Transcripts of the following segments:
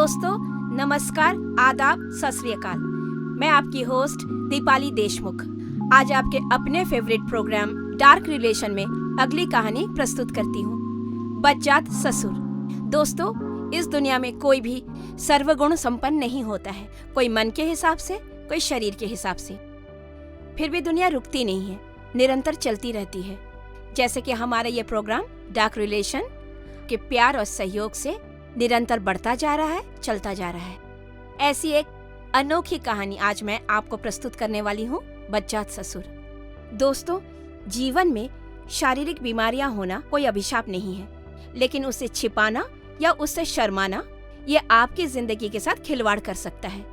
दोस्तों नमस्कार, आदाब, सत श्री अकाल। मैं आपकी होस्ट दीपाली देशमुख आज आपके अपने फेवरेट प्रोग्राम डार्क रिलेशन में अगली कहानी प्रस्तुत करती हूँ, बच्चात ससुर। दोस्तों, इस दुनिया में कोई भी सर्वगुण संपन्न नहीं होता है, कोई मन के हिसाब से, कोई शरीर के हिसाब से। फिर भी दुनिया रुकती नहीं है, निरंतर चलती रहती है। जैसे कि हमारा ये प्रोग्राम डार्क रिलेशन के प्यार और सहयोग से निरंतर बढ़ता जा रहा है, चलता जा रहा है। ऐसी एक अनोखी कहानी आज मैं आपको प्रस्तुत करने वाली हूँ, बच्चात ससुर। दोस्तों, जीवन में शारीरिक बीमारियां होना कोई अभिशाप नहीं है, लेकिन उसे छिपाना या उससे शर्माना ये आपकी जिंदगी के साथ खिलवाड़ कर सकता है।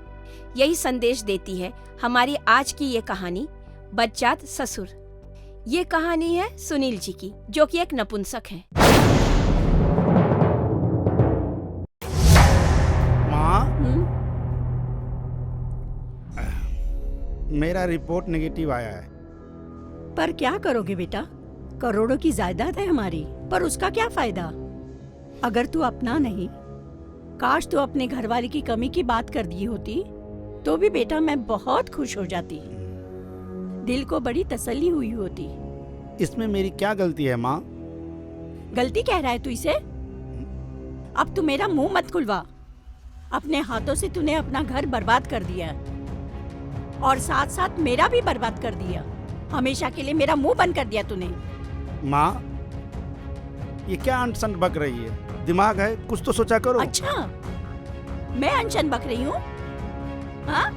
यही संदेश देती है हमारी आज की ये कहानी, बच्चात ससुर। ये कहानी है सुनील जी की, जो कि एक नपुंसक है। मेरा रिपोर्ट नेगेटिव आया है। पर क्या करोगे बेटा, करोड़ों की जायदाद है हमारी, पर उसका क्या फायदा अगर तू अपना नहीं। काश तू अपने घरवाले की कमी की बात कर दी होती तो भी बेटा मैं बहुत खुश हो जाती, दिल को बड़ी तसल्ली हुई होती। इसमें मेरी क्या गलती है माँ? गलती कह रहा है तू इसे? अब तू मेरा मुंह मत खुलवा। अपने हाथों से तूने अपना घर बर्बाद कर दिया और साथ साथ मेरा भी बर्बाद कर दिया। हमेशा के लिए मेरा मुंह बंद कर दिया तूने। माँ, ये क्या अनशन बक रही है? दिमाग है, कुछ तो सोचा करो। अच्छा, मैं अनशन बक रही हूँ? हाँ,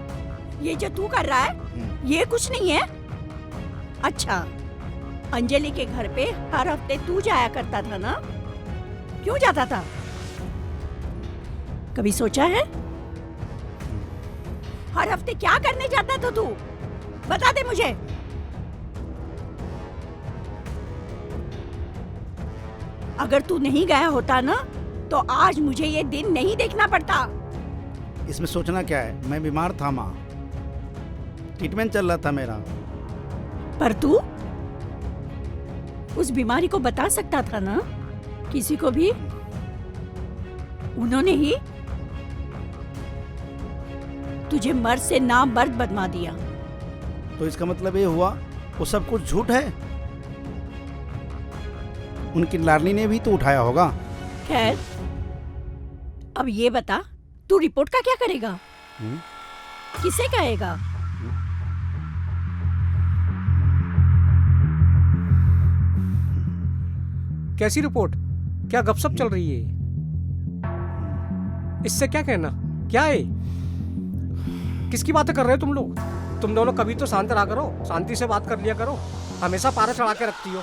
ये जो तू कर रहा है ये कुछ नहीं है। अच्छा, अंजलि के घर पे हर हफ्ते तू जाया करता था ना? क्यों जाता था? कभी सोचा है? हर हफ्ते क्या करने जाता था तू? बता दे मुझे। अगर तू नहीं गया होता ना तो आज मुझे ये दिन नहीं देखना पड़ता। इसमें सोचना क्या है? मैं बीमार था माँ, ट्रीटमेंट चल रहा था मेरा। पर तू उस बीमारी को बता सकता था ना किसी को भी। उन्होंने ही तुझे मर्द से नामर्द बदमा दिया। तो इसका मतलब ये हुआ वो सब कुछ झूठ है? उनकी लाडली ने भी तो उठाया होगा। खैर, अब ये बता, तू रिपोर्ट का क्या करेगा? किसे कहेगा? कैसी रिपोर्ट? क्या गपशप चल रही है? इससे क्या कहना? क्या है? किसकी बातें कर रहे हो तुम लोग? तुम दोनों कभी तो शांत रहा करो, शांति से बात कर लिया करो। हमेशा पारा चढ़ा के रखती हो।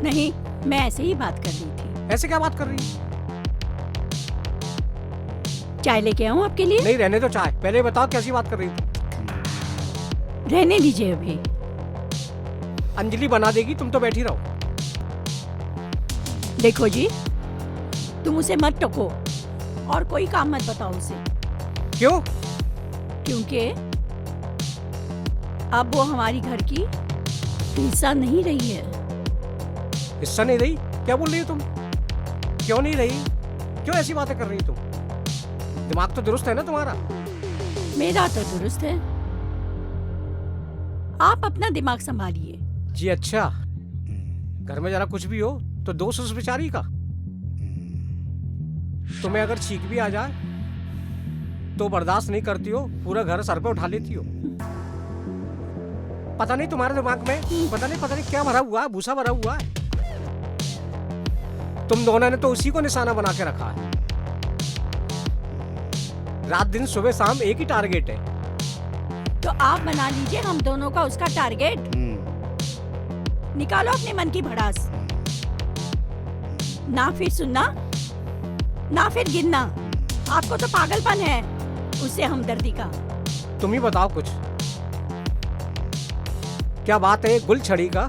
नहीं, मैं ऐसे ही बात कर रही थी। ऐसे क्या बात कर रही है? चाय लेके आऊं आपके लिए? नहीं, रहने दो चाय। पहले बताओ कैसी बात कर रही थी? रहने दीजिए अभी। अंजलि बना देगी, तुम तो बैठी रहो। देखो जी, तुम उसे मत टोको और कोई काम मत बताओ उसे। क्यों? क्योंकि अब वो हमारी घर की हिस्सा नहीं रही है। हिस्सा नहीं रही? क्या बोल रही हो तुम? क्यों नहीं रही? क्यों ऐसी बातें कर रही हो तुम? दिमाग तो दुरुस्त है ना तुम्हारा? मेरा तो दुरुस्त है। आप अपना दिमाग संभालिए। जी अच्छा, घर में जरा कुछ भी हो तो दोष उस बेचारी का। तुम्हें अगर छींक भी आ जाए तो बर्दाश्त नहीं करती हो, पूरा घर सर पे उठा लेती हो। पता नहीं तुम्हारे दिमाग में पता नहीं क्या भरा हुआ है, भूसा भरा हुआ है। तुम दोनों ने तो उसी को निशाना बना के रखा है। रात दिन सुबह शाम एक ही टारगेट है। तो आप बना लीजिए हम दोनों का उसका टारगेट। निकालो अपने मन की भड़ास। ना फिर सुनना, ना फिर गिनना। आपको तो पागलपन है उससे हमदर्दी का। तुम ही बताओ कुछ। क्या बात है गुल छड़ी का,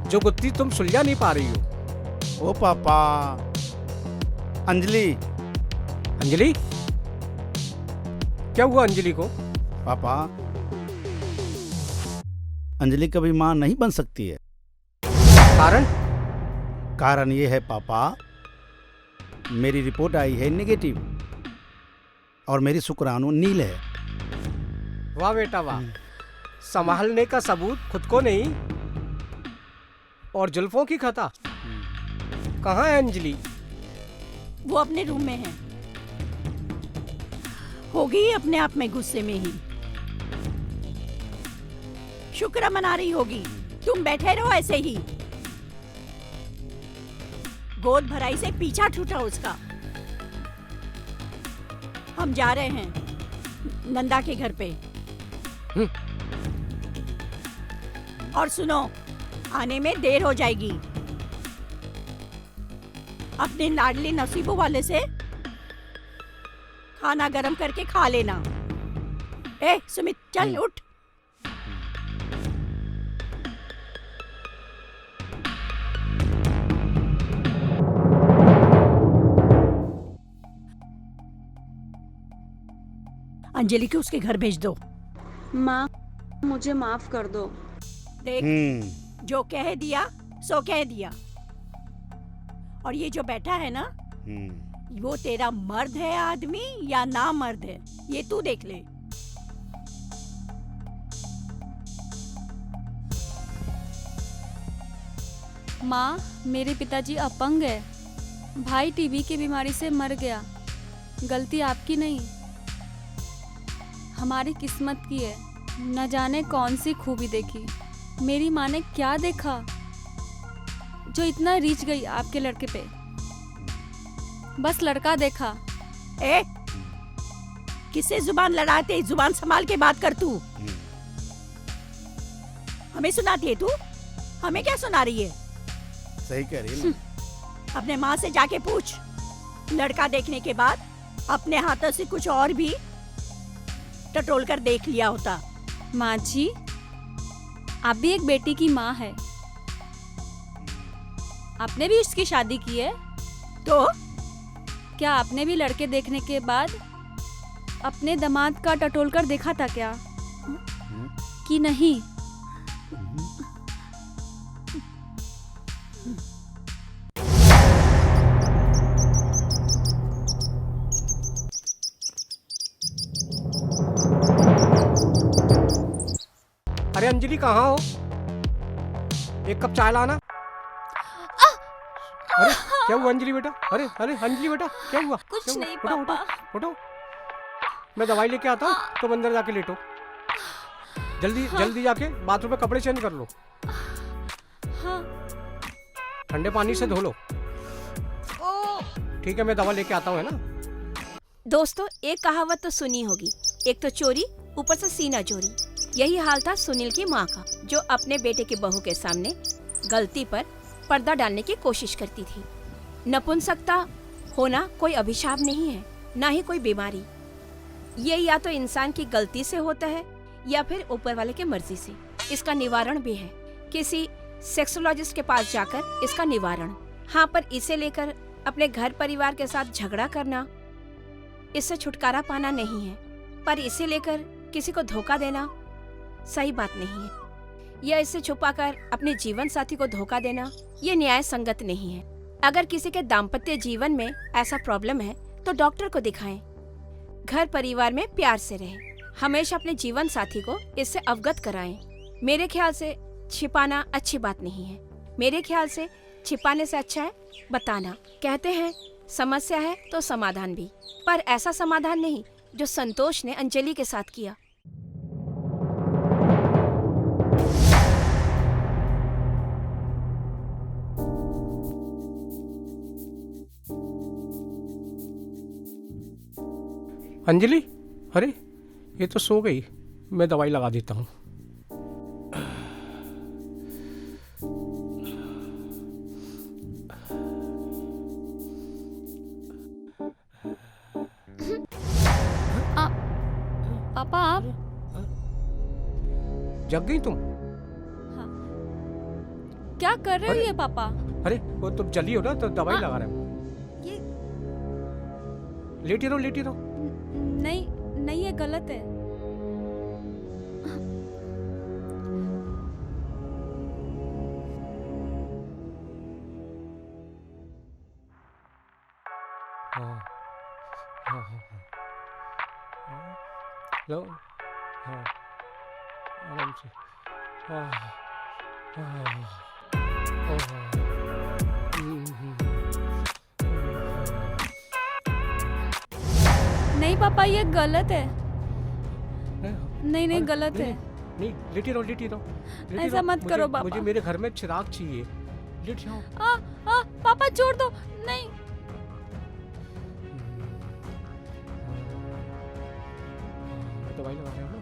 जो गुत्थी तुम सुलझा नहीं पा रही हो? ओ पापा, अंजलि। अंजलि? क्या हुआ अंजलि को? पापा, अंजलि कभी माँ नहीं बन सकती है। कारण? कारण ये है पापा मेरी रिपोर्ट आई है नेगेटिव और मेरी शुक्राणु नील है। वाह बेटा वाह, संभालने का सबूत खुद को नहीं और जुल्फों की खता। कहाँ है अंजलि? वो अपने रूम में है। होगी अपने आप में गुस्से में ही। शुक्र मना रही होगी। तुम बैठे रहो ऐसे ही। गोद भराई से पीछा छूटा उसका। हम जा रहे हैं नंदा के घर पे। और सुनो, आने में देर हो जाएगी। अपने लाडली नसीबों वाले से खाना गरम करके खा लेना। ए सुमित, चल उठ। अंजलि को उसके घर भेज दो। माँ, मुझे माफ कर दो। देख, जो कह दिया सो कह दिया। और ये जो बैठा है ना, वो तेरा मर्द है आदमी या ना मर्द है, ये तू देख ले। माँ, मेरे पिताजी अपंग है। भाई टीबी की बीमारी से मर गया। गलती आपकी नहीं, हमारी किस्मत की है। न जाने कौन सी खूबी देखी। मेरी माँ ने क्या देखा जो इतना रीच गई आपके लड़के पे। बस लड़का देखा। ए, किससे जुबान लड़ाते? जुबान संभाल के बात कर तू। हमें सुनाती है तू? हमें क्या सुना रही है? सही कह रही है ना। अपने माँ से जाके पूछ। लड़का देखने के बाद अपने हाथों से कुछ और भी टटोल कर देख लिया होता। माँ जी, आप भी एक बेटी की माँ है। आपने भी उसकी शादी की है, तो क्या आपने भी लड़के देखने के बाद अपने दामाद का टटोल कर देखा था क्या? कि नहीं? अरे अंजलि कहाँ हो? एक कप चाय लाना। अरे क्या हुआ अंजलि बेटा? अरे अरे अंजलि बेटा, क्या हुआ? कुछ क्या हुआ? नहीं उठो, पापा। उठो, उठो। मैं दवाई लेके आता हूँ, तुम अंदर जाके लेटो। जल्दी जल्दी जाके बाथरूम में कपड़े चेंज कर लो। हाँ। ठंडे पानी से धो लो। ठीक है, मैं दवा लेके आता हूँ, है ना? दोस्तों, एक कहावत तो सुनी होगी, एक तो चोरी ऊपर से सीना चोरी। यही हाल था सुनील की माँ का, जो अपने बेटे की बहू के सामने गलती पर पर्दा डालने की कोशिश करती थी। नपुंसकता होना कोई अभिशाप नहीं है, ना ही कोई बीमारी। ये या तो इंसान की गलती से होता है या फिर ऊपर वाले की मर्जी से। इसका निवारण भी है, किसी सेक्सोलॉजिस्ट के पास जाकर इसका निवारण। हाँ, पर इसे लेकर अपने घर परिवार के साथ झगड़ा करना, इससे छुटकारा पाना नहीं है। पर इसे लेकर किसी को धोखा देना सही बात नहीं है, या इसे छुपाकर अपने जीवन साथी को धोखा देना, ये न्याय संगत नहीं है। अगर किसी के दाम्पत्य जीवन में ऐसा प्रॉब्लम है तो डॉक्टर को दिखाएं। घर परिवार में प्यार से रहें। हमेशा अपने जीवन साथी को इससे अवगत कराएं। मेरे ख्याल से छिपाना अच्छी बात नहीं है। मेरे ख्याल से छिपाने से अच्छा है बताना। कहते हैं समस्या है तो समाधान भी, पर ऐसा समाधान नहीं जो संतोष ने अंजलि के साथ किया। अंजलि, अरे ये तो सो गई। मैं दवाई लगा देता हूँ। पापा, आप जग गई तुम? क्या कर रहे हो ये पापा? अरे वो तुम जली हो ना, तो दवाई लगा रहे हो। ये लेटी रहो, लेटी रहो। नहीं नहीं, ये गलत है। लो। हाँ, आराम से। हाँ, हाँ, हाँ, नहीं पापा, ये गलत है। नहीं नहीं, गलत है। नहीं, लेटी रहो, लेटी रहो। ऐसा मत करो पापा। मुझे मेरे घर में चिराग चाहिए। लेट जाओ। पापा छोड़ दो। नहीं। दवाई लगा रहे हो ना,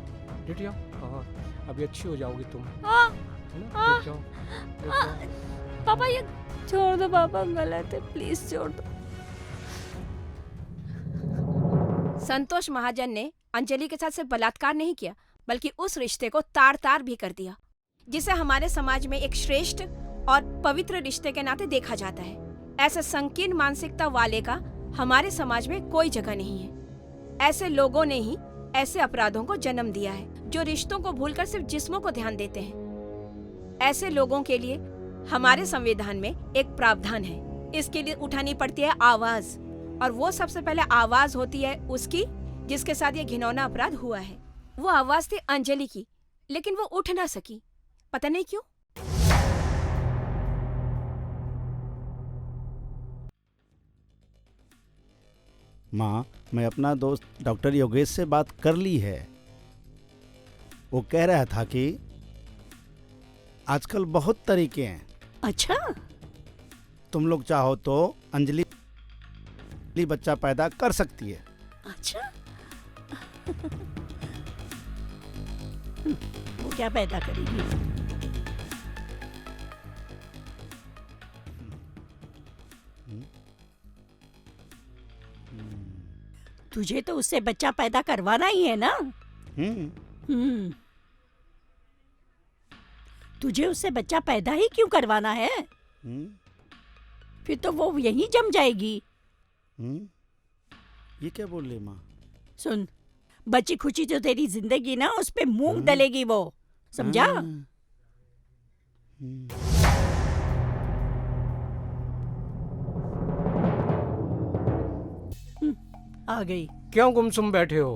लेट जाओ। हाँ, अभी अच्छी हो जाओगी तुम। हाँ, है ना? लेट जाओ, लेट जाओ। पापा ये छोड़ दो पापा, गलत है, प्लीज छोड़ दो। संतोष महाजन ने अंजलि के साथ सिर्फ बलात्कार नहीं किया, बल्कि उस रिश्ते को तार तार भी कर दिया, जिसे हमारे समाज में एक श्रेष्ठ और पवित्र रिश्ते के नाते देखा जाता है। ऐसे संकीर्ण मानसिकता वाले का हमारे समाज में कोई जगह नहीं है। ऐसे लोगों ने ही ऐसे अपराधों को जन्म दिया है, जो रिश्तों को भूलकर सिर्फ जिस्मों को ध्यान देते हैं। ऐसे लोगों के लिए हमारे संविधान में एक प्रावधान है। इसके लिए उठानी पड़ती है आवाज, और वो सबसे पहले आवाज होती है उसकी जिसके साथ ये घिनौना अपराध हुआ है। वो आवाज थी अंजलि की, लेकिन वो उठ ना सकी, पता नहीं क्यों। माँ, मैं अपना दोस्त डॉक्टर योगेश से बात कर ली है। वो कह रहा था कि आजकल बहुत तरीके हैं। अच्छा, तुम लोग चाहो तो अंजलि बच्चा पैदा कर सकती है। अच्छा। वो क्या पैदा करेगी? तुझे तो उससे बच्चा पैदा करवाना ही है ना? हम्म। तुझे उससे बच्चा पैदा ही क्यों करवाना है? फिर तो वो यहीं जम जाएगी। ये क्या बोल रही माँ? सुन, बची खुची जो तेरी जिंदगी ना, उस पे मूंग डलेगी वो, समझा? आ गई। क्यों गुमसुम बैठे हो?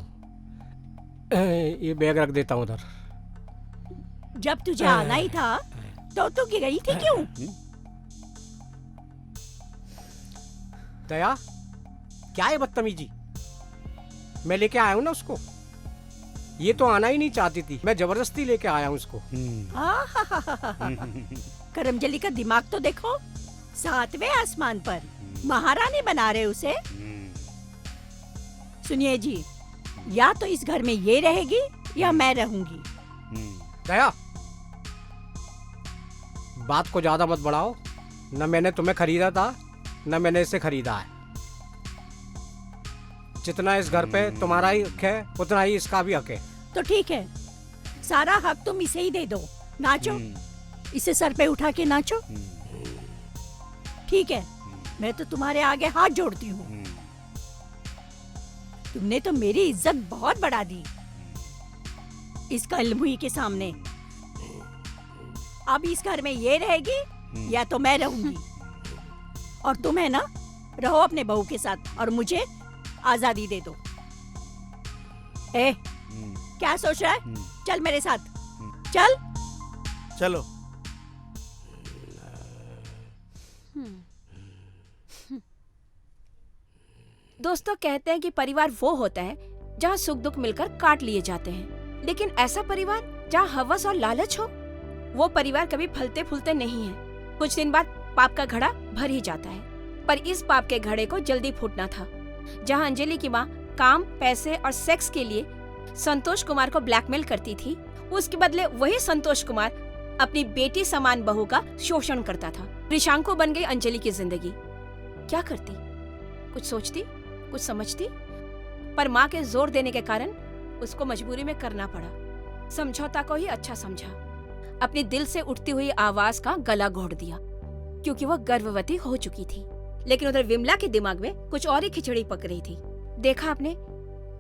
ये बैग रख देता हूँ उधर। जब तुझे आना ही था तो तू गई थी क्यों? दया, क्या है बदतमीजी? मैं लेके आया हूँ ना उसको। ये तो आना ही नहीं चाहती थी, मैं जबरदस्ती लेके आया हूँ उसको। करमजली का दिमाग तो देखो, 7वें आसमान पर। महारानी बना रहे उसे। सुनिए जी, या तो इस घर में ये रहेगी या मैं रहूंगी। दया, बात को ज्यादा मत बढ़ाओ। न मैंने तुम्हें खरीदा था, न मैंने इसे खरीदा है। जितना इस घर पे तुम्हारा ही हक है, उतना ही इसका भी हक है। तो ठीक है, सारा हक तुम इसे ही दे दो। नाचो, इसे सर पे उठा के नाचो। ठीक है, मैं तो तुम्हारे आगे हाथ जोड़ती हूँ। तुमने तो मेरी इज्जत बहुत बढ़ा दी इस कलमुही के सामने। अब इस घर में ये रहेगी या तो मैं रहूंगी। और तुम है ना, रहो अपने बहू के साथ और मुझे आजादी दे दो। ए, क्या सोच रहा है? चल मेरे साथ, चल। चलो। दोस्तों, कहते हैं कि परिवार वो होता है जहाँ सुख दुख मिलकर काट लिए जाते हैं, लेकिन ऐसा परिवार जहाँ हवस और लालच हो, वो परिवार कभी फलते फूलते नहीं है। कुछ दिन बाद पाप का घड़ा भर ही जाता है। पर इस पाप के घड़े को जल्दी फूटना था। जहाँ अंजलि की माँ काम, पैसे और सेक्स के लिए संतोष कुमार को ब्लैकमेल करती थी, उसके बदले वही संतोष कुमार अपनी बेटी समान बहू का शोषण करता था। त्रिशांकु बन गई अंजलि की जिंदगी। क्या करती? कुछ सोचती, कुछ समझती, पर माँ के जोर देने के कारण उसको मजबूरी में करना पड़ा। समझौता को ही अच्छा समझा। अपने दिल से उठती हुई आवाज का गला घोट दिया, क्योंकि वह गर्भवती हो चुकी थी। लेकिन उधर विमला के दिमाग में कुछ और ही खिचड़ी पक रही थी। देखा आपने,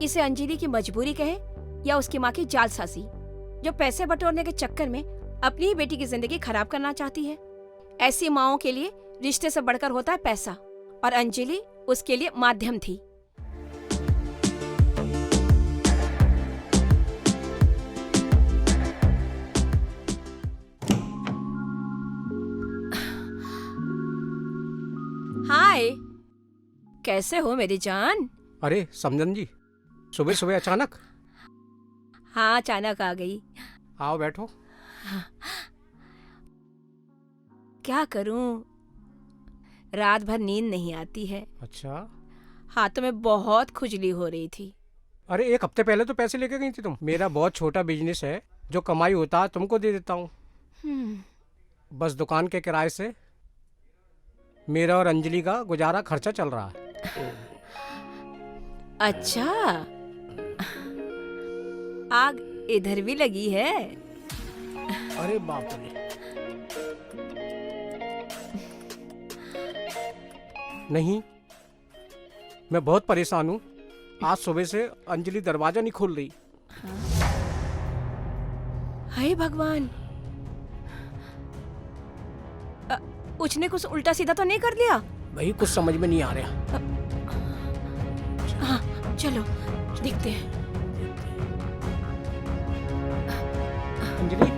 इसे अंजलि की मजबूरी कहे या उसकी माँ की जालसाजी, जो पैसे बटोरने के चक्कर में अपनी ही बेटी की जिंदगी खराब करना चाहती है। ऐसी माँओं के लिए रिश्ते से बढ़कर होता है पैसा, और अंजलि उसके लिए माध्यम थी। हाय, कैसे हो मेरी जान? अरे समझन जी, सुबह सुबह अचानक? हाँ, अचानक आ गई। आओ बैठो। क्या करूं, रात भर नींद नहीं आती है। अच्छा, हाथों में बहुत खुजली हो रही थी। अरे एक हफ्ते पहले तो पैसे लेके गई थी तुम। मेरा बहुत छोटा बिजनेस है, जो कमाई होता है तुमको दे देता हूँ। बस दुकान के किराए से मेरा और अंजलि का गुजारा खर्चा चल रहा है। अच्छा, आग इधर भी लगी है। अरे बाप रे। नहीं, मैं बहुत परेशान हूँ। आज सुबह से अंजलि दरवाजा नहीं खोल रही। हाय भगवान, उसने कुछ उल्टा सीधा तो नहीं कर लिया? भाई कुछ समझ में नहीं आ रहा। हाँ, चलो देखते हैं। अंजलि,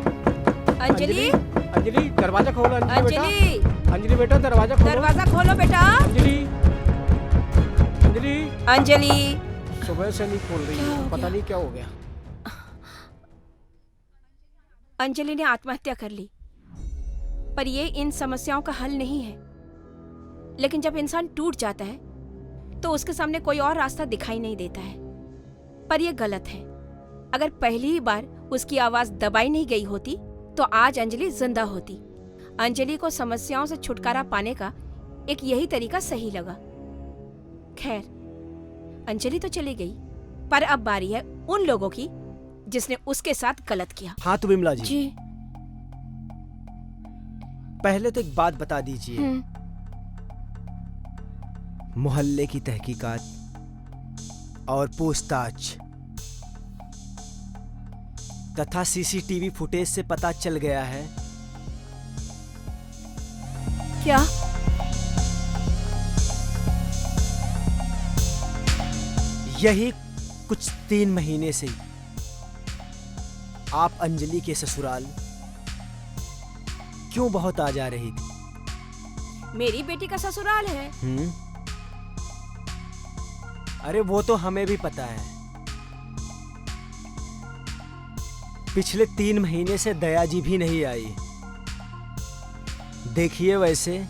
अंजलि, अंजलि दरवाजा खोलो। अंजलि, अंजलि बेटा दरवाजा खोलो। दरवाजा खोलो बेटा। अंजलि, अंजलि अंजलि, सुबह से नहीं खोल रही क्या हो है, पता गया? नहीं क्या हो गया। अंजलि ने आत्महत्या कर ली, पर ये इन समस्याओं का हल नहीं है। लेकिन जब इंसान टूट जाता है तो उसके सामने कोई और रास्ता दिखाई नहीं देता है। पर यह गलत है। अगर पहली ही बार उसकी आवाज दबाई नहीं गई होती तो आज अंजलि जिंदा होती। अंजलि को समस्याओं से छुटकारा पाने का एक यही तरीका सही लगा। खैर, अंजलि तो चली गई, पर अब बारी है उन लोगों की जिसने उसके साथ गलत किया। हाँ तो विमला जी, जी। पहले तो एक बात बता दीजिए। मोहल्ले की तहकीकात और पूछताछ तथा सीसीटीवी फुटेज से पता चल गया है क्या? यही कुछ 3 महीने से आप अंजलि के ससुराल क्यों बहुत आ जा रही थी? मेरी बेटी का ससुराल है। अरे वो तो हमें भी पता है। पिछले 3 महीने से दया जी भी नहीं आई। देखिए, वैसे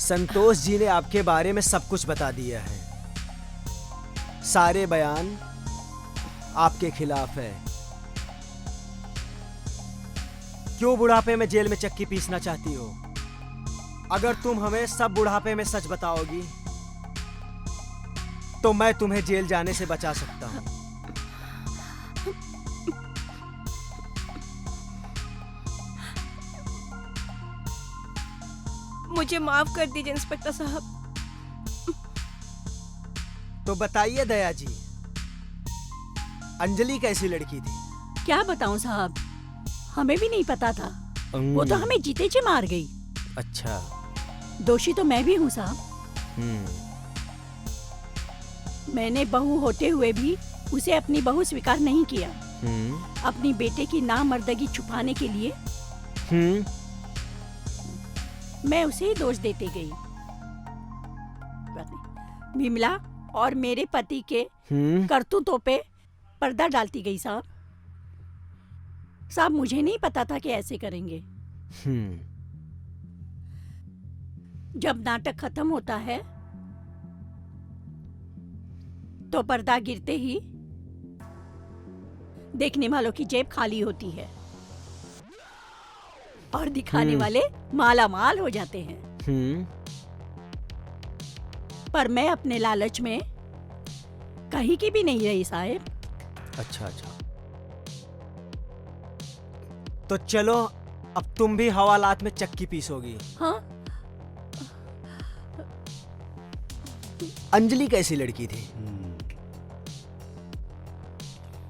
संतोष जी ने आपके बारे में सब कुछ बता दिया है। सारे बयान आपके खिलाफ है। क्यों बुढ़ापे में जेल में चक्की पीसना चाहती हो? अगर तुम हमें सब बुढ़ापे में सच बताओगी तो मैं तुम्हें जेल जाने से बचा सकता हूं। मुझे माफ कर दीजिए इंस्पेक्टर साहब। तो बताइए दया जी, अंजलि कैसी लड़की थी? क्या बताऊं साहब, हमें भी नहीं पता था। वो तो हमें जीते जी मार गई। अच्छा। दोषी तो मैं भी हूँ साहब। मैंने बहू होते हुए भी उसे अपनी बहू स्वीकार नहीं किया। अपनी बेटे की नामर्दगी छुपाने के लिए मैं उसे ही दोष देते गई। विमला और मेरे पति के करतूतों पे पर्दा डालती गई साहब। साहब, मुझे नहीं पता था कि ऐसे करेंगे। जब नाटक खत्म होता है तो पर्दा गिरते ही देखने वालों की जेब खाली होती है और दिखाने वाले माला माल हो जाते हैं। पर मैं अपने लालच में कहीं की भी नहीं रही साहब। अच्छा। तो चलो, अब तुम भी हवालात में चक्की पीसोगी। हाँ, अंजलि कैसी लड़की थी?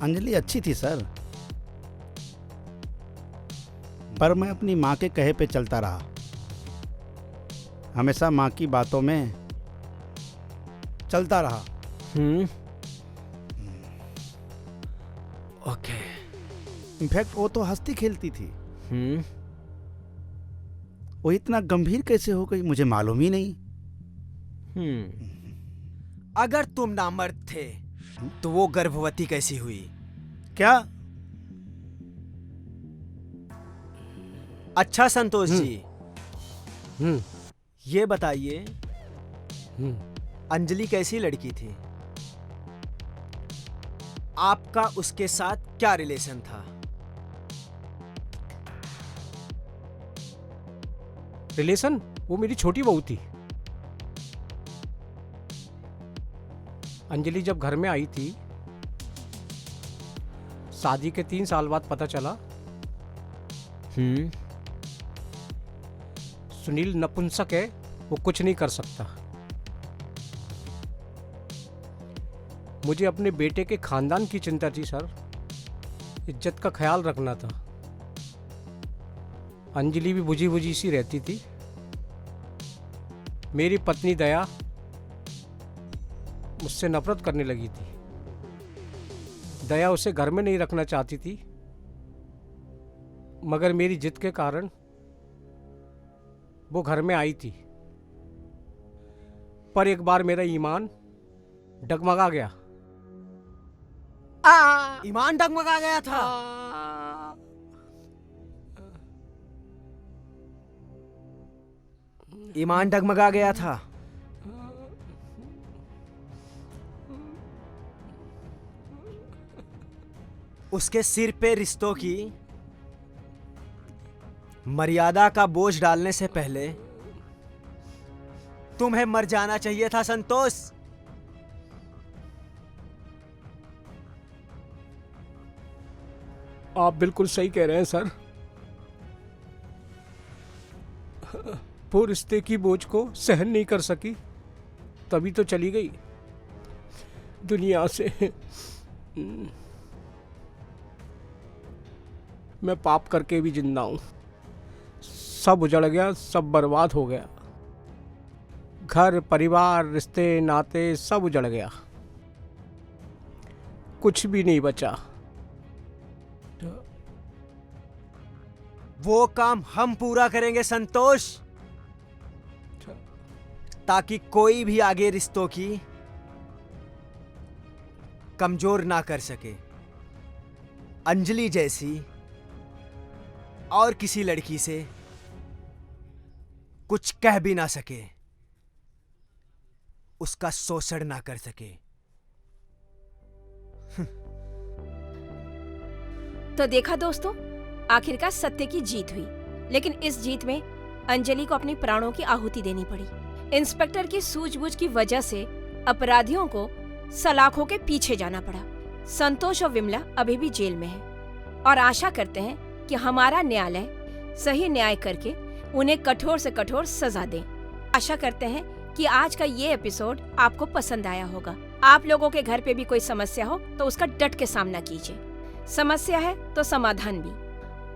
अंजलि अच्छी थी सर, पर मैं अपनी माँ के कहे पे चलता रहा। हमेशा माँ की बातों में चलता रहा। ओके। इनफैक्ट वो तो हंसती खेलती थी। वो इतना गंभीर कैसे हो गई मुझे मालूम ही नहीं। अगर तुम नामर्द थे तो वो गर्भवती कैसी हुई? क्या? अच्छा संतोष जी, हम्म ये बताइए हम्म अंजलि कैसी लड़की थी? आपका उसके साथ क्या रिलेशन था? रिलेशन? वो मेरी छोटी बहू थी। अंजलि जब घर में आई थी, शादी के 3 साल बाद पता चला सुनील नपुंसक है, वो कुछ नहीं कर सकता। मुझे अपने बेटे के खानदान की चिंता थी सर, इज्जत का ख्याल रखना था। अंजलि भी बुझी बुझी सी रहती थी। मेरी पत्नी दया मुझसे नफरत करने लगी थी। दया उसे घर में नहीं रखना चाहती थी, मगर मेरी जिद के कारण वो घर में आई थी। पर एक बार मेरा ईमान डगमगा गया। ईमान डगमगा गया था? ईमान डगमगा गया था। उसके सिर पे रिश्तों की मर्यादा का बोझ डालने से पहले तुम्हें मर जाना चाहिए था संतोष। आप बिल्कुल सही कह रहे हैं सर। वो रिश्ते की बोझ को सहन नहीं कर सकी, तभी तो चली गई दुनिया से। मैं पाप करके भी जिंदा हूं। सब उजड़ गया, सब बर्बाद हो गया। घर, परिवार, रिश्ते, नाते सब उजड़ गया, कुछ भी नहीं बचा। वो काम हम पूरा करेंगे संतोष, ताकि कोई भी आगे रिश्तों की कमजोर ना कर सके। अंजलि जैसी और किसी लड़की से कुछ कह भी ना सके, उसका शोषण ना कर सके। तो देखा दोस्तों, आखिरकार सत्य की जीत हुई। लेकिन इस जीत में अंजलि को अपने प्राणों की आहुति देनी पड़ी। इंस्पेक्टर की सूझबूझ की वजह से अपराधियों को सलाखों के पीछे जाना पड़ा। संतोष और विमला अभी भी जेल में हैं और आशा करते हैं कि हमारा न्यायालय सही न्याय करके उन्हें कठोर से कठोर सजा दे। आशा करते हैं कि आज का ये एपिसोड आपको पसंद आया होगा। आप लोगों के घर पे भी कोई समस्या हो तो उसका डट के सामना कीजिए। समस्या है तो समाधान भी।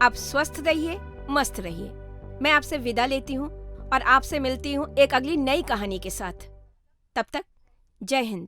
आप स्वस्थ रहिए, मस्त रहिए। मैं आपसे विदा लेती हूँ और आपसे मिलती हूँ एक अगली नई कहानी के साथ। तब तक जय हिंद।